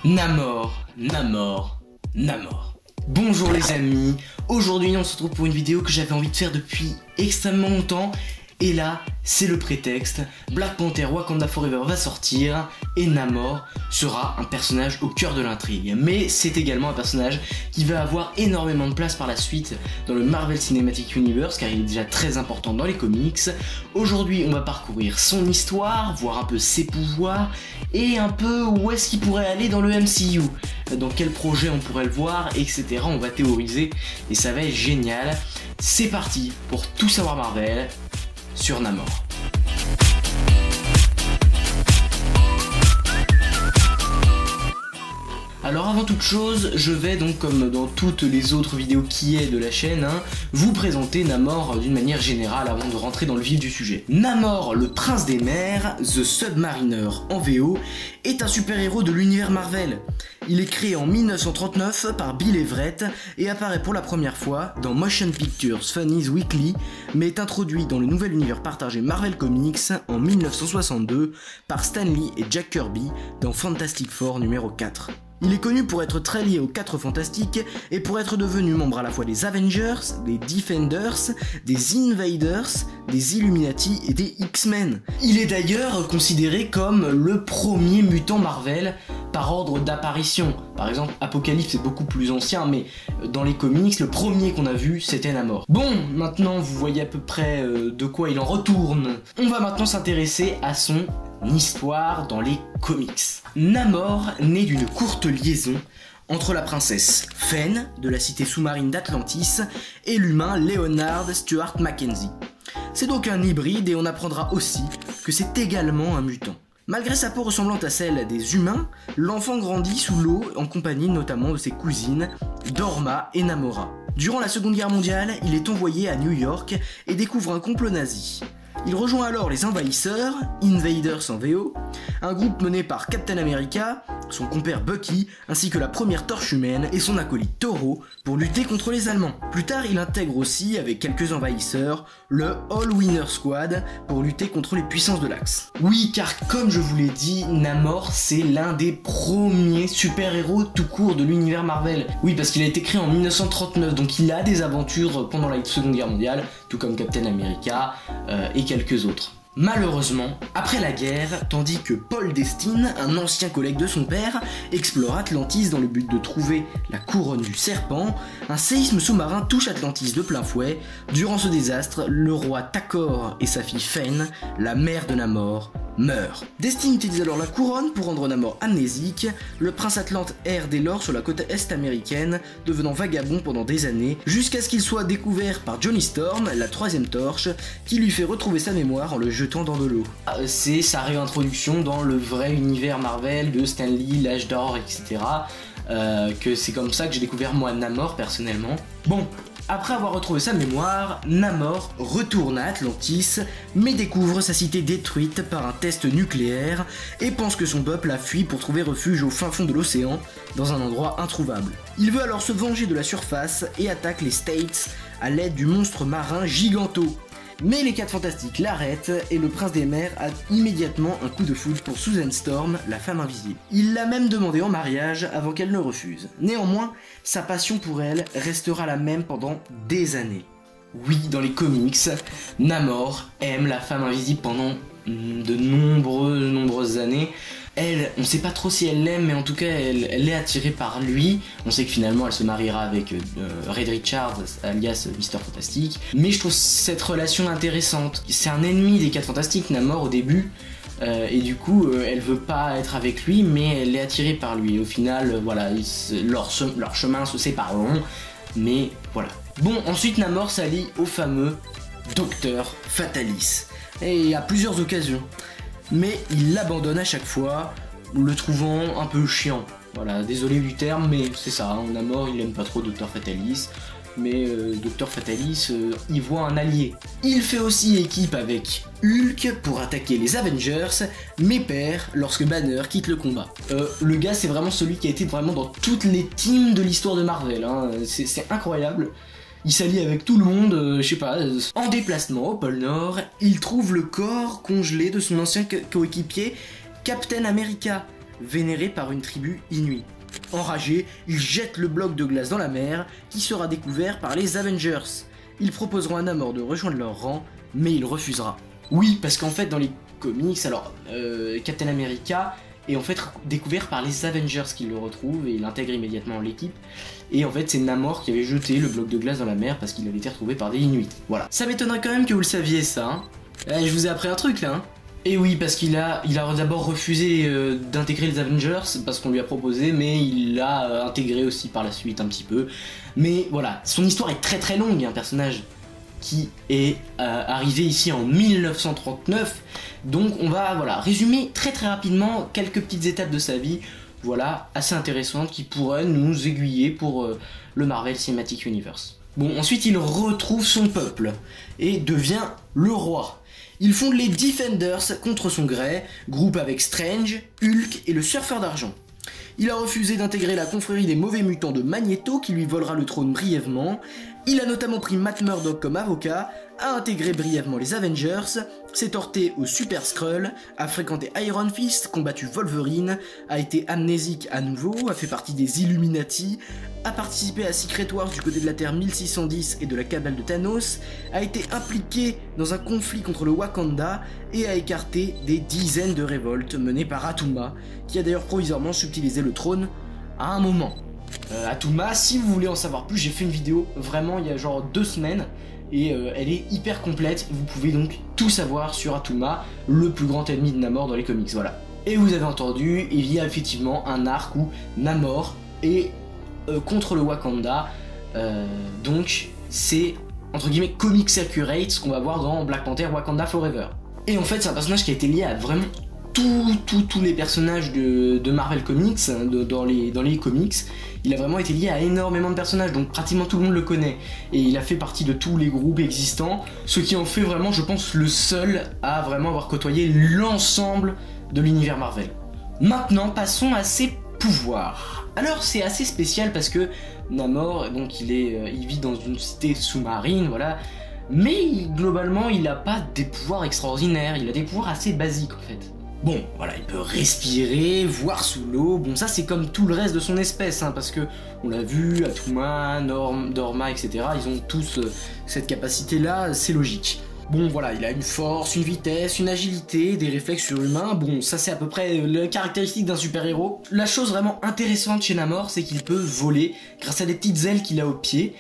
Namor, Namor, Namor. Bonjour les amis, aujourd'hui on se retrouve pour une vidéo que j'avais envie de faire depuis extrêmement longtemps. Et là, c'est le prétexte, Black Panther Wakanda Forever va sortir et Namor sera un personnage au cœur de l'intrigue. Mais c'est également un personnage qui va avoir énormément de place par la suite dans le Marvel Cinematic Universe car il est déjà très important dans les comics. Aujourd'hui, on va parcourir son histoire, voir un peu ses pouvoirs et un peu où est-ce qu'il pourrait aller dans le MCU. Dans quel projet on pourrait le voir, etc. On va théoriser et ça va être génial. C'est parti pour tout savoir Marvel sur Namor. Alors avant toute chose, je vais donc comme dans toutes les autres vidéos qui est de la chaîne, vous présenter Namor d'une manière générale avant de rentrer dans le vif du sujet. Namor, le prince des mers, The Submariner en VO, est un super-héros de l'univers Marvel. Il est créé en 1939 par Bill Everett et apparaît pour la première fois dans Motion Picture Funnies Weekly, mais est introduit dans le nouvel univers partagé Marvel Comics en 1962 par Stan Lee et Jack Kirby dans Fantastic Four numéro 4. Il est connu pour être très lié aux 4 Fantastiques et pour être devenu membre à la fois des Avengers, des Defenders, des Invaders, des Illuminati et des X-Men. Il est d'ailleurs considéré comme le premier mutant Marvel par ordre d'apparition. Par exemple, Apocalypse est beaucoup plus ancien, mais dans les comics, le premier qu'on a vu, c'était Namor. Bon, maintenant vous voyez à peu près de quoi il en retourne. On va maintenant s'intéresser à son histoire dans les comics. Namor naît d'une courte liaison entre la princesse Fen de la cité sous-marine d'Atlantis et l'humain Leonard Stuart Mackenzie. C'est donc un hybride et on apprendra aussi que c'est également un mutant. Malgré sa peau ressemblant à celle des humains, l'enfant grandit sous l'eau en compagnie notamment de ses cousines Dorma et Namora. Durant la Seconde Guerre mondiale, il est envoyé à New York et découvre un complot nazi. Il rejoint alors les Envahisseurs, Invaders en VO, un groupe mené par Captain America, son compère Bucky, ainsi que la première Torche humaine et son acolyte Toro pour lutter contre les Allemands. Plus tard, il intègre aussi, avec quelques envahisseurs, le All Winner Squad pour lutter contre les puissances de l'Axe. Oui, car comme je vous l'ai dit, Namor c'est l'un des premiers super-héros tout court de l'univers Marvel. Oui, parce qu'il a été créé en 1939, donc il a des aventures pendant la Seconde Guerre mondiale, tout comme Captain America et quelques autres. Malheureusement, après la guerre, tandis que Paul Destine, un ancien collègue de son père, explore Atlantis dans le but de trouver la couronne du serpent, un séisme sous-marin touche Atlantis de plein fouet. Durant ce désastre, le roi Takor et sa fille Fen, la mère de Namor, meurent. Destine utilise alors la couronne pour rendre Namor amnésique. Le prince Atlante erre dès lors sur la côte est américaine, devenant vagabond pendant des années, jusqu'à ce qu'il soit découvert par Johnny Storm, la troisième torche, qui lui fait retrouver sa mémoire en le jetant dans de l'eau. C'est sa réintroduction dans le vrai univers Marvel de Stan Lee, l'âge d'or, etc. Que c'est comme ça que j'ai découvert moi Namor personnellement. Bon, après avoir retrouvé sa mémoire, Namor retourne à Atlantis, mais découvre sa cité détruite par un test nucléaire et pense que son peuple a fui pour trouver refuge au fin fond de l'océan, dans un endroit introuvable. Il veut alors se venger de la surface et attaque les States à l'aide du monstre marin Giganto. Mais les 4 Fantastiques l'arrêtent et le prince des mers a immédiatement un coup de foudre pour Susan Storm, la femme invisible. Il l'a même demandé en mariage avant qu'elle ne refuse. Néanmoins, sa passion pour elle restera la même pendant des années. Oui, dans les comics, Namor aime la femme invisible pendant de nombreuses années. Elle, on sait pas trop si elle l'aime, mais en tout cas elle est attirée par lui. On sait que finalement elle se mariera avec Reed Richards, alias Mr. Fantastic. Mais je trouve cette relation intéressante. C'est un ennemi des 4 Fantastiques, Namor, au début. Et du coup, elle veut pas être avec lui, mais elle est attirée par lui. Et au final, voilà, leurs chemins se sépareront. Mais voilà. Bon, ensuite Namor s'allie au fameux Docteur Fatalis. Et à plusieurs occasions. Mais il l'abandonne à chaque fois, le trouvant un peu chiant. Voilà, désolé du terme, mais c'est ça, Namor il aime pas trop Docteur Fatalis, mais Docteur Fatalis y voit un allié. Il fait aussi équipe avec Hulk pour attaquer les Avengers, mais perd lorsque Banner quitte le combat. Le gars c'est vraiment celui qui a été vraiment dans toutes les teams de l'histoire de Marvel, c'est incroyable. Il s'allie avec tout le monde, je sais pas. En déplacement au pôle Nord, il trouve le corps congelé de son ancien coéquipier Captain America, vénéré par une tribu inuit. Enragé, il jette le bloc de glace dans la mer, qui sera découvert par les Avengers. Ils proposeront à Namor de rejoindre leur rang, mais il refusera. Oui, parce qu'en fait dans les comics, alors Captain America est en fait découvert par les Avengers qui le retrouvent et il intègre immédiatement l'équipe. Et en fait c'est Namor qui avait jeté le bloc de glace dans la mer parce qu'il avait été retrouvé par des Inuits. Voilà. Ça m'étonnerait quand même que vous le saviez ça. Hein. Je vous ai appris un truc là. Hein. Et oui, parce qu'il a d'abord refusé d'intégrer les Avengers parce qu'on lui a proposé, mais il l'a intégré aussi par la suite un petit peu. Mais voilà, son histoire est très longue, un personnage qui est arrivé ici en 1939. Donc on va résumer très rapidement quelques petites étapes de sa vie, voilà, assez intéressantes qui pourraient nous aiguiller pour le Marvel Cinematic Universe. Bon, ensuite il retrouve son peuple et devient le roi. Il fonde les Defenders contre son gré, groupe avec Strange, Hulk et le Surfeur d'Argent. Il a refusé d'intégrer la confrérie des mauvais mutants de Magneto qui lui volera le trône brièvement. Il a notamment pris Matt Murdock comme avocat, a intégré brièvement les Avengers, s'est torté au Super Skrull, a fréquenté Iron Fist, combattu Wolverine, a été amnésique à nouveau, a fait partie des Illuminati, a participé à Secret Wars du côté de la Terre 1610 et de la cabale de Thanos, a été impliqué dans un conflit contre le Wakanda et a écarté des dizaines de révoltes menées par Attuma, qui a d'ailleurs provisoirement subtilisé le trône à un moment. Attuma, si vous voulez en savoir plus, j'ai fait une vidéo vraiment il y a genre 2 semaines et elle est hyper complète, vous pouvez donc tout savoir sur Attuma, le plus grand ennemi de Namor dans les comics, voilà. Et vous avez entendu, il y a effectivement un arc où Namor est contre le Wakanda, donc c'est entre guillemets comics accurate ce qu'on va voir dans Black Panther Wakanda Forever. Et en fait c'est un personnage qui a été lié à vraiment tous les personnages de Marvel Comics, dans les comics. Il a vraiment été lié à énormément de personnages, donc pratiquement tout le monde le connaît. Et il a fait partie de tous les groupes existants, ce qui en fait vraiment, je pense, le seul à vraiment avoir côtoyé l'ensemble de l'univers Marvel. Maintenant, passons à ses pouvoirs. Alors c'est assez spécial parce que Namor, donc il vit dans une cité sous-marine, voilà. Mais globalement, il n'a pas des pouvoirs extraordinaires, il a des pouvoirs assez basiques en fait. Bon, voilà, il peut respirer, voir sous l'eau, bon ça c'est comme tout le reste de son espèce, hein, parce que on l'a vu, Attuma, Dorma, etc., ils ont tous cette capacité-là, c'est logique. Bon voilà, il a une force, une vitesse, une agilité, des réflexes surhumains, bon ça c'est à peu près les caractéristiques d'un super-héros. La chose vraiment intéressante chez Namor, c'est qu'il peut voler grâce à des petites ailes qu'il a au pied.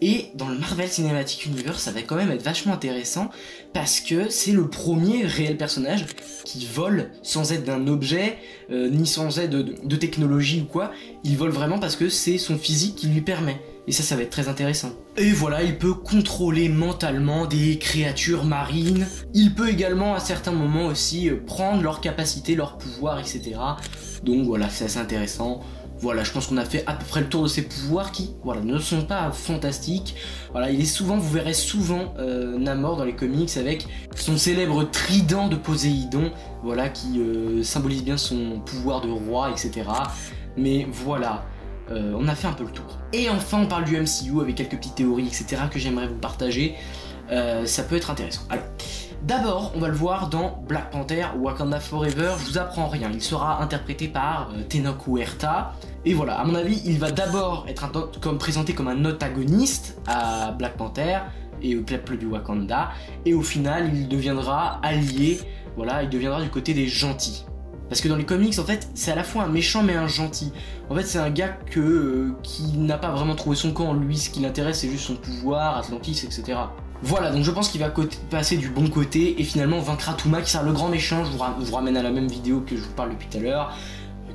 Et dans le Marvel Cinematic Universe, ça va quand même être vachement intéressant parce que c'est le premier réel personnage qui vole sans aide d'un objet, ni sans aide de technologie ou quoi. Il vole vraiment parce que c'est son physique qui lui permet. Et ça va être très intéressant. Et voilà, il peut contrôler mentalement des créatures marines. Il peut également à certains moments aussi prendre leurs capacités, leurs pouvoirs, etc. Donc voilà, c'est assez intéressant. Voilà, je pense qu'on a fait à peu près le tour de ses pouvoirs qui, voilà, ne sont pas fantastiques. Voilà, vous verrez souvent Namor dans les comics avec son célèbre trident de Poséidon, voilà, qui symbolise bien son pouvoir de roi, etc. Mais voilà, on a fait un peu le tour. Et enfin, on parle du MCU avec quelques petites théories, etc. que j'aimerais vous partager. Ça peut être intéressant. Alors, d'abord, on va le voir dans Black Panther Wakanda Forever, je vous apprends rien, il sera interprété par Tenoch Huerta. Et voilà, à mon avis, il va d'abord être présenté comme un antagoniste à Black Panther et au peuple du Wakanda, et au final, il deviendra allié, voilà, il deviendra du côté des gentils. Parce que dans les comics, en fait, c'est à la fois un méchant mais un gentil. En fait, c'est un gars qui n'a pas vraiment trouvé son camp. Lui, ce qui l'intéresse, c'est juste son pouvoir, Atlantis, etc. Voilà, donc je pense qu'il va passer du bon côté et finalement vaincre Attuma, qui sera le grand méchant. Je vous ramène à la même vidéo que je vous parle depuis tout à l'heure,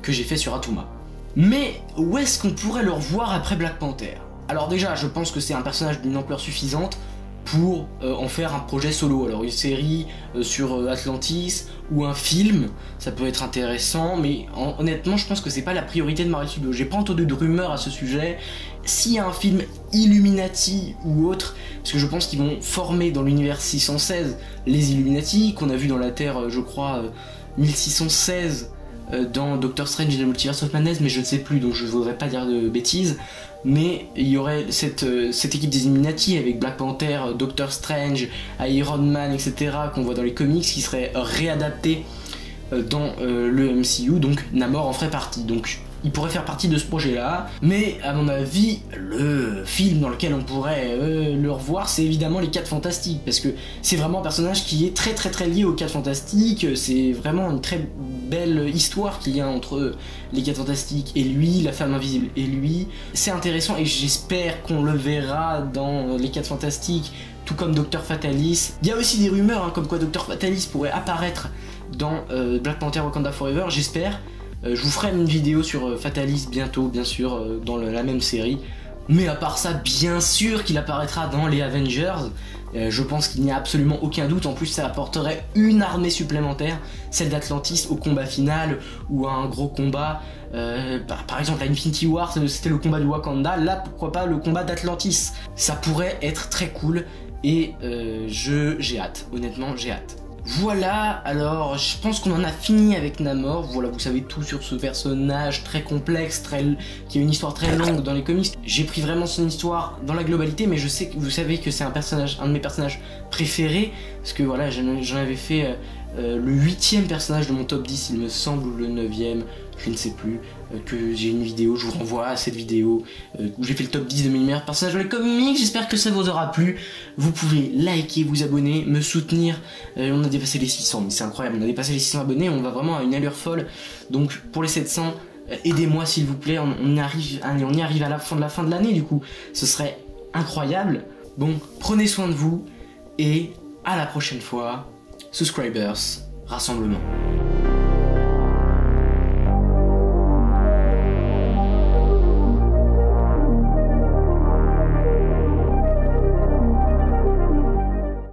que j'ai fait sur Attuma. Mais où est-ce qu'on pourrait le revoir après Black Panther? Alors déjà, je pense que c'est un personnage d'une ampleur suffisante pour en faire un projet solo. Alors une série sur Atlantis ou un film, ça peut être intéressant, mais honnêtement je pense que c'est pas la priorité de Marvel Studios. J'ai pas entendu de rumeurs à ce sujet. S'il y a un film Illuminati ou autre, parce que je pense qu'ils vont former dans l'univers 616 les Illuminati, qu'on a vu dans la Terre, je crois, 1616 dans Doctor Strange et the Multiverse of Madness, mais je ne sais plus, donc je voudrais pas dire de bêtises. Mais il y aurait cette équipe des Illuminati avec Black Panther, Doctor Strange, Iron Man, etc. qu'on voit dans les comics, qui serait réadaptée dans le MCU, donc Namor en ferait partie. Donc il pourrait faire partie de ce projet-là, mais à mon avis, le film dans lequel on pourrait le revoir, c'est évidemment les 4 Fantastiques, parce que c'est vraiment un personnage qui est très très très lié aux 4 Fantastiques, c'est vraiment une très belle histoire qu'il y a entre les 4 Fantastiques et lui, la femme invisible et lui. C'est intéressant et j'espère qu'on le verra dans les 4 Fantastiques, tout comme Dr Fatalis. Il y a aussi des rumeurs comme quoi Dr Fatalis pourrait apparaître dans Black Panther Wakanda Forever, j'espère. Je vous ferai une vidéo sur Fatalis bientôt, bien sûr, dans la même série. Mais à part ça, bien sûr qu'il apparaîtra dans les Avengers. Je pense qu'il n'y a absolument aucun doute. En plus, ça apporterait une armée supplémentaire, celle d'Atlantis, au combat final ou à un gros combat. Par exemple, à Infinity War, c'était le combat du Wakanda. Là, pourquoi pas le combat d'Atlantis? Ça pourrait être très cool et j'ai hâte. Honnêtement, j'ai hâte. Voilà, alors je pense qu'on en a fini avec Namor. Voilà, vous savez tout sur ce personnage très complexe, qui a une histoire très longue dans les comics. J'ai pris vraiment son histoire dans la globalité, mais je sais que vous savez que c'est un de mes personnages préférés, parce que voilà, j'en avais fait le 8e personnage de mon top 10, il me semble, ou le 9e, je ne sais plus, que j'ai une vidéo, je vous renvoie à cette vidéo où j'ai fait le top 10 de mes meilleurs personnages dans les comics. J'espère que ça vous aura plu. Vous pouvez liker, vous abonner, me soutenir. On a dépassé les 600, mais c'est incroyable, on a dépassé les 600 abonnés, on va vraiment à une allure folle. Donc pour les 700, aidez-moi s'il vous plaît, on y arrive à la fin de l'année du coup, ce serait incroyable. Bon, prenez soin de vous et à la prochaine fois. Subscribers, rassemblement.